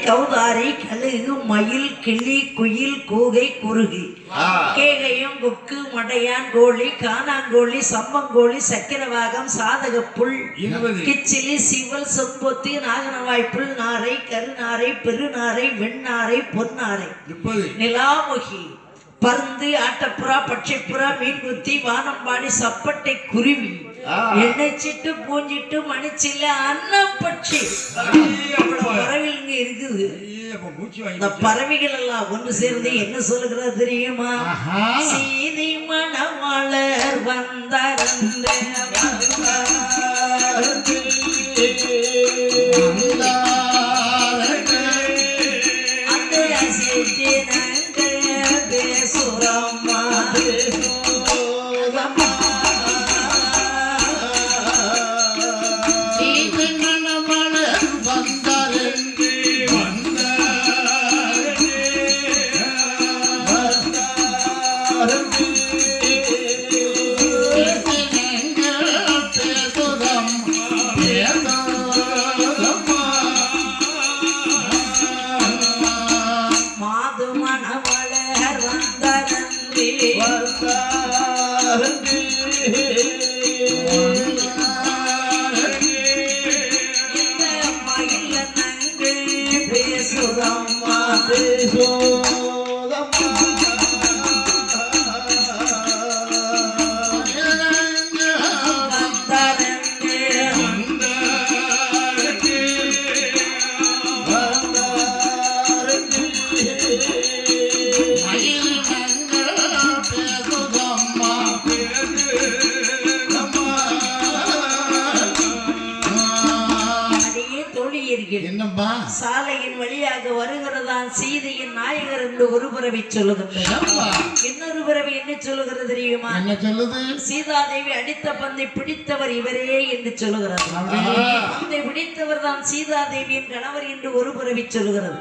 கௌதாரி கழுகு மயில் கிளி குயில் கூகை குருகி கேகையும் கொக்கு மடையான் கோழி காணாங்கோழி சம்பங்கோழி சக்கரவாகம் சாதகப்புல் கிச்சிலி சிவல் செம்பொத்தி நாகனவாய்ப்புல் நாரை கருநாரை பெருநாரை வெண்ணாரை பொன்னாரை நிலாமுகி பருந்து ஆட்டப்புறா பட்சைப்புறா மீன்குத்தி வானம்பாடி சப்பட்டை குருவி எண்ணெய்ச்சிட்டு பூஞ்சிட்டு மணிச்சில்ல அன்னப்பட்சி பறவைகள் இருக்குது. இந்த பறவைகள் எல்லாம் ஒன்று சேர்ந்து என்ன சொல்லுகிறது தெரியுமா? சீதை மணவாளர் வந்தார் சாலையின் வழியாக வருகிறதான் சீதையின் நாயகர் என்று ஒரு பறவை சொல்லுகின்றது. இன்னொரு பறவை என்ன சொல்லுகிறது தெரியுமா? என்ன சொல்லுது? சீதாதேவி அடித்த பந்தை பிடித்தவர் இவரே என்று சொல்லுகிறது. பந்தை பிடித்தவர் தான் சீதாதேவியின் கணவர் என்று ஒரு பறவை சொல்லுகிறது.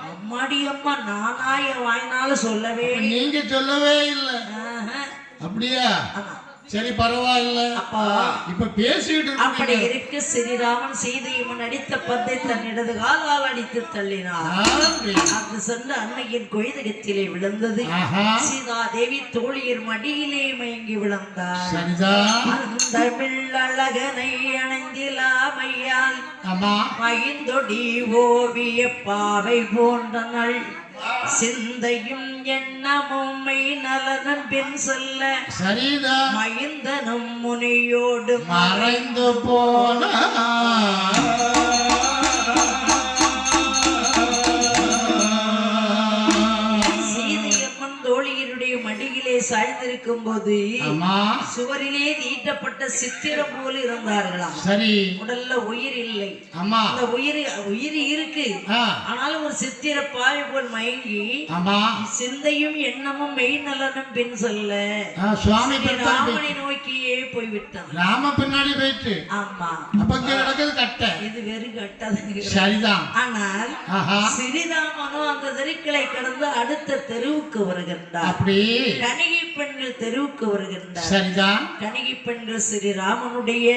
அம்மாடி அம்மா, நானாய வாய்னால சொல்லவே, நீங்க சொல்லவே இல்லை. அப்படியா? சரி, பரவாயில்ல. இப்ப பேசிட்டு அப்படி இருக்கு. ஸ்ரீராமன் சீதையம்மன் அடித்த பந்தை தன் இடது காலால் அடித்து தள்ளினார். அங்கு சென்று அன்னையின் கொய்தகத்திலே விழுந்தது. சீதா தேவி தோழியர் மடியிலே மயங்கி விழுந்தார். தமிழழகனை அணைந்திலாமையால் மகிந்தொடி ஓவிய பாவை போன்றனள் சிந்தையும் எண்ணமும் நலனும் பின் சொல்ல மகிந்தனும் முனியோடு மறைந்து போன மடியிலே சாய்ந்திருக்கும் போது சுவரிலே தீட்டப்பட்ட சித்திரம் போல இருந்தார்களாம். சரி, உடல்ல உயிர் இல்லை. அந்த உயிர் இருக்கு, ஆனாலும் ஒரு சித்திர பாவை போல் மயங்கி சிந்தையும் எண்ணமும் மெய் நலனும் பின் சொல்ல சுவாமி ராமனை நோக்கியே போய்விட்டான். ராம பின்னாடி போயிட்டு. ஆமா, கட்ட இது வெறும் கட்டது. சரிதான். ஆனால் ஸ்ரீராமனும் அந்த தெருக்களை கடந்து அடுத்த தெருவுக்கு வருகின்றார். அப்படி கணிகை பெண்கள் தெருவுக்கு வருகின்றார். சரிதான். கணிகை பெண்கள் ஸ்ரீராமனுடைய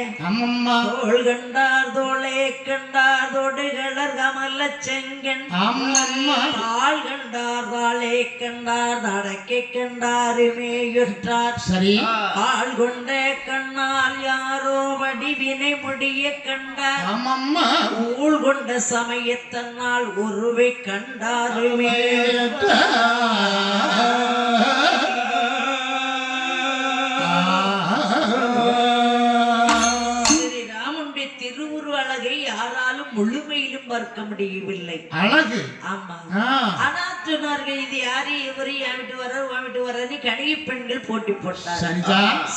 தோள் கண்டார், தோளே கண்டார், தொடுகளர் கமல செங்கன் தாள் கண்டார், தாளே கண்டார், தடக்கை கண்டாருமேயுற்றார். சரி, ஆள் கொண்ட கண்ணால் யாரோ வடிவினை முடிய கண்டார். ஊழ் கொண்ட சமயத்தன்னால் ஒருவை கண்டாருமே. முழுமையிலும் பார்க்க முடியவில்லை. அழகு. ஆமா. ஆனா சொன்னார்கள், இது யாரு இவரு வாமிட்டு வர்றது கணிகை பெண்கள் போட்டி போட்டார்.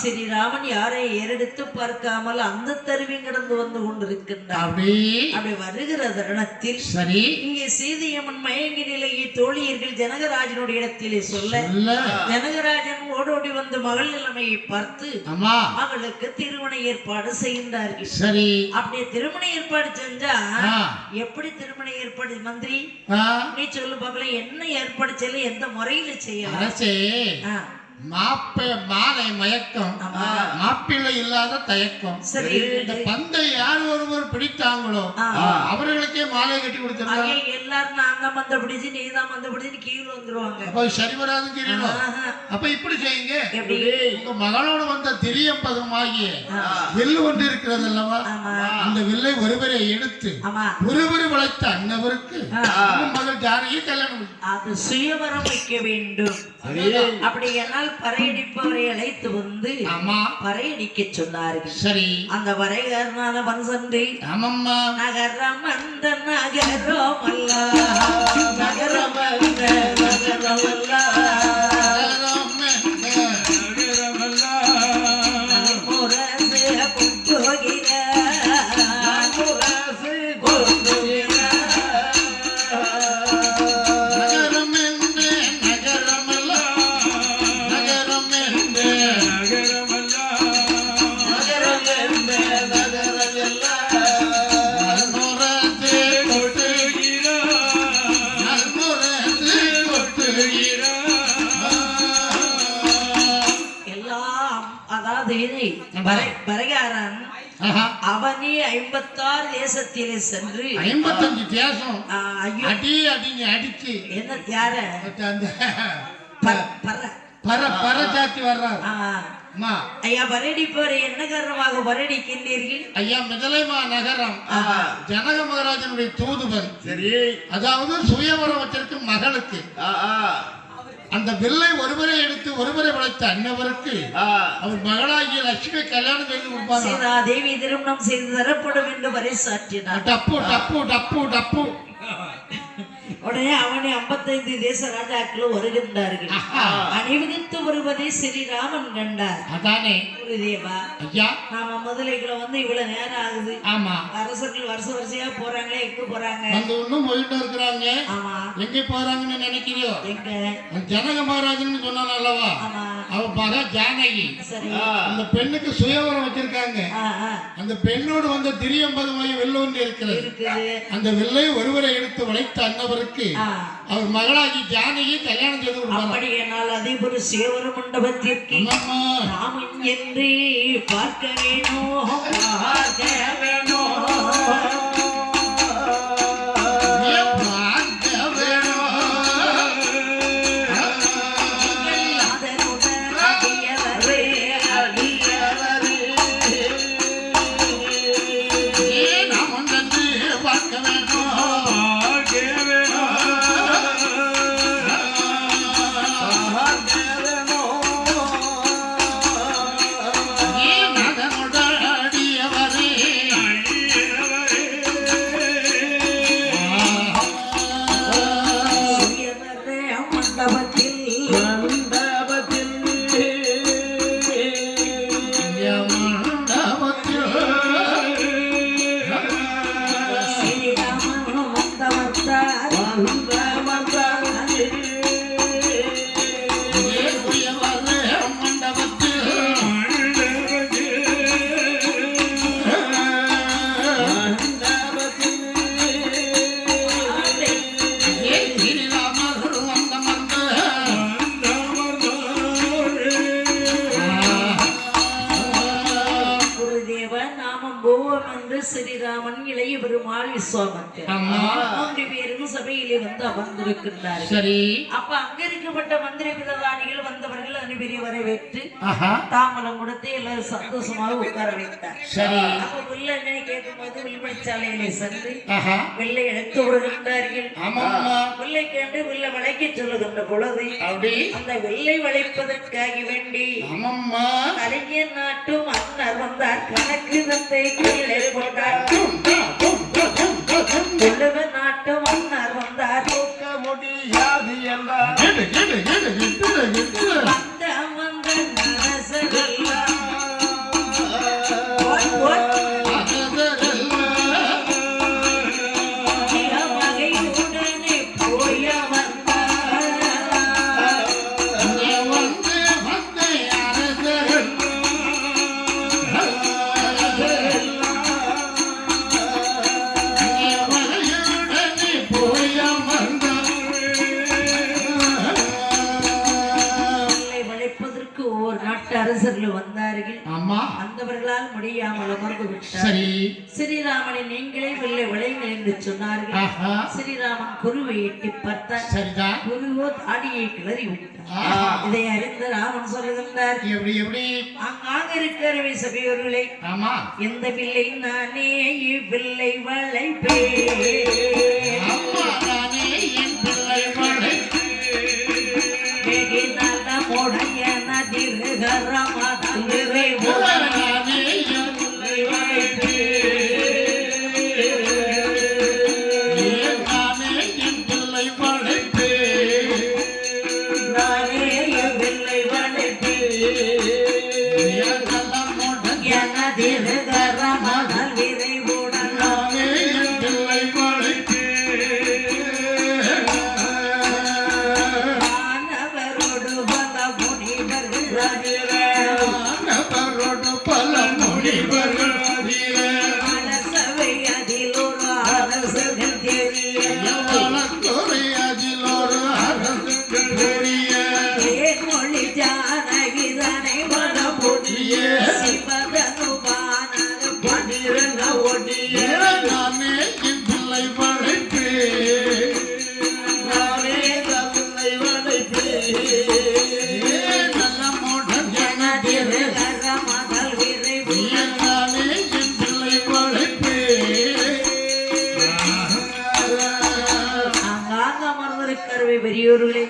ஸ்ரீராமன் யாரை ஏறெடுத்து பார்க்காமல் அந்த தருவியும் கடந்து வந்து கொண்டிருக்கின்றார். அப்படி வருகிற தருணத்தில் சரி, இங்கே சீதையம்மன் மயங்கி நிலையை தோழியர்கள் ஜனகராஜனுடைய இடத்திலே சொல்ல ஜனகராஜன் ஓடோடி வந்து மகள் நிலைமையை பார்த்து மகளுக்கு திருமண ஏற்பாடு செய்கின்றார்கள். சரி, அப்படியே திருமண ஏற்பாடு செஞ்சா எப்படி திருமண ஏற்பாடு மந்திரி நீ சொல்லு பார்க்கல, என்ன ஏற்பாடு செய்யல, எந்த முறையில செய்யலாம்? மாலை மயக்கம், மாப்பிள்ளை இல்லாத தயக்கம். சரி, இந்த பந்தை யார் ஒருவர் பிடித்தாங்களோ அவர்களுக்கே மாலை கட்டி கொடுத்துருவாங்க. எல்லாரும் நான் தான் மந்த பிடிச்சு நீ தான் மந்த பிடிச்சு கீழே வந்துருவாங்க. அப்ப சரி வராதுன்னு தெரியணும். அப்ப இப்படி செய்யுங்க, உங்க மகளோட வந்த திரியம்பதமாகிய வில்லு ஒன்று இருக்கிறது அல்லவா, அந்த வில்லை ஒருவரை எடுத்து ஒருவரை வளைத்த அன்னவருக்கு மகள் ஜானகி கல்யாணம் அது சுயவரம் வைக்க வேண்டும். அப்படி என்னால் பறையடிப்பவரை அழைத்து வந்து பறையடிக்க சொன்னார்கள். சரி, அந்த வரைகாரனான மனுஷன்றி நகரம் அந்த நகரம் அல்ல, நகரம் அந்த நகரம் அல்ல, பறைகாரன் அவனி 56 தேசத்திலே சென்று 55 தேசம் அடி அடிங்க அடிச்சு என்ன யார பர ஜாத்தி வர்றார். ஐயா பரடிப்பவர் என்ன காரணமாக பரடிக்கின்றீர்கள்? ஐயா மிதலைமா நகரம் ஜனக மகாராஜனுடைய தூதுவன். சரி, அதாவது சுயவரவத்திற்கு மகளுக்கு அந்த வில்லை ஒருவரை எடுத்து ஒருவரை வளைத்த அன்னவருக்கு அவர் மகளாகிய லட்சுமி கல்யாணம் செய்து கொடுப்பாங்க. தேவி திருமணம் செய்து தரப்படும் என்று வரை சாற்றினார். டப்பு டப்பு டப்பு டப்பு. உடனே அவனை 55 தேச ராஜாக்களும் வருகின்றார்கள். அணிவிதித்து வருவதை ஸ்ரீராமன் கண்டார். அதானே குருதேவா, நாம முதலைகளை வந்து இவ்வளவு நேரம் ஆகுது. ஆமா, அரசர்கள் வருஷ வரிசையா போறாங்களே, எங்க போறாங்க? வந்து இன்னும் போயிட்டு இருக்கிறாங்க. ஆமா, எங்க போறாங்கன்னு நினைக்கிறியோ? எங்க ஜனக மகாராஜன் சொன்னான் அல்லவா, அவ மக ஜானகி. சரி, அந்த பெண்ணுக்கு சுயவரம் வச்சிருக்காங்க. அந்த பெண்ணோடு வந்த திரியம்பதமாய் வெள்ள ஒன்று இருக்கிறது. அந்த வெள்ளை ஒருவரை எடுத்து வளைத்த அன்னவருக்கு அவர் மகளாகி ஜானகி கல்யாணம் செய்து கொடுப்பாங்க. அப்படியானால் அதே ஒரு சேவர மண்டபத்திற்கு நாம் என்று பார்க்க வேணும், பார்க்க வேணும். ஸ்ரீராமன் இளைய பெருமாள் விஸ்வாமித்திரர் 3 பேரும் சபையிலே வந்து அமர்ந்திருக்கின்றார்கள். சரி, அப்ப அங்க இருக்கப்பட்ட மந்திரி பிரதானிகள் வந்தவர்கள் அனுபெரிய வரவேற்று தாமலம் கொடுத்து எல்லாரும் சந்தோஷமாக உட்கார வைத்தார். சரி, அப்ப வெள்ளை என்னை கேட்கும் போது வில்மச்சாலையிலே சென்று வெள்ளை எடுத்து வருகின்றார்கள். வெள்ளை கேண்டு வெள்ளை வளைக்க சொல்லுகின்ற பொழுது அந்த வெள்ளை வளைப்பதற்காக வேண்டி கலைஞர் நாட்டு மன்னர் வந்தார். கணக்கு தந்தை கீழே போட்டார். நாட்டு மன்னர் வந்தார். முடியாது என்றார். அரசர்கள் வந்தார்கள். ஆமா. அந்தவர்களால் முடியாமல் அமர்ந்து விட்டார். சரி. ஸ்ரீராமனை நீங்களே வெள்ளை விளைங்கள் என்று சொன்னார்கள். ஆஹா. ஸ்ரீராமன் குருவை எட்டி பார்த்தார். சரிதான். குருவோ தாடியை கிளறி விட்டார். இதை அறிந்த ராமன் சொல்லுகின்றார், எப்படி எப்படி அங்காக இருக்கிறவை சபையோர்களே, ஆமா, எந்த பிள்ளை நானே இவ்வில்லை வளைப்பே, அம்மா நானே என் பிள்ளை வளைப்பே, வெகு நல்ல முடையன திருகரமதன் விரைவுடன் நானே என் பிள்ளை வளைப்பே, நானே என் பிள்ளை வளைப்பே, நானே இவ்வில்லை வளைப்பே, என திருகரமதன் விரைவுடன் நானே என் பிள்ளை வளைப்பே, மாணவரோடு பல முனிவர்கள் வானவரோடு பல முனிவர்கள் அதிலே, அரசவை அதில் ஒரு அரசர்கள் தெரிய, வனத்துறை அதில் ஒரு அரசுகள் தெரிய, தேன்மொழி ஜானகிதனை வனமுடிய, சிவதனுபானது பன்னிரண்டு ஒடிய, நானே என் பிள்ளை வளைப்பே, நானே பிள்ளை வளைப்பே, நல்ல மூடன் என திருகரமதல் விரைவுடன் நானே என் பிள்ளை வளைப்பே, அங்காங்க அமர்ந்திருக்கிறவை பெரியோர்களே,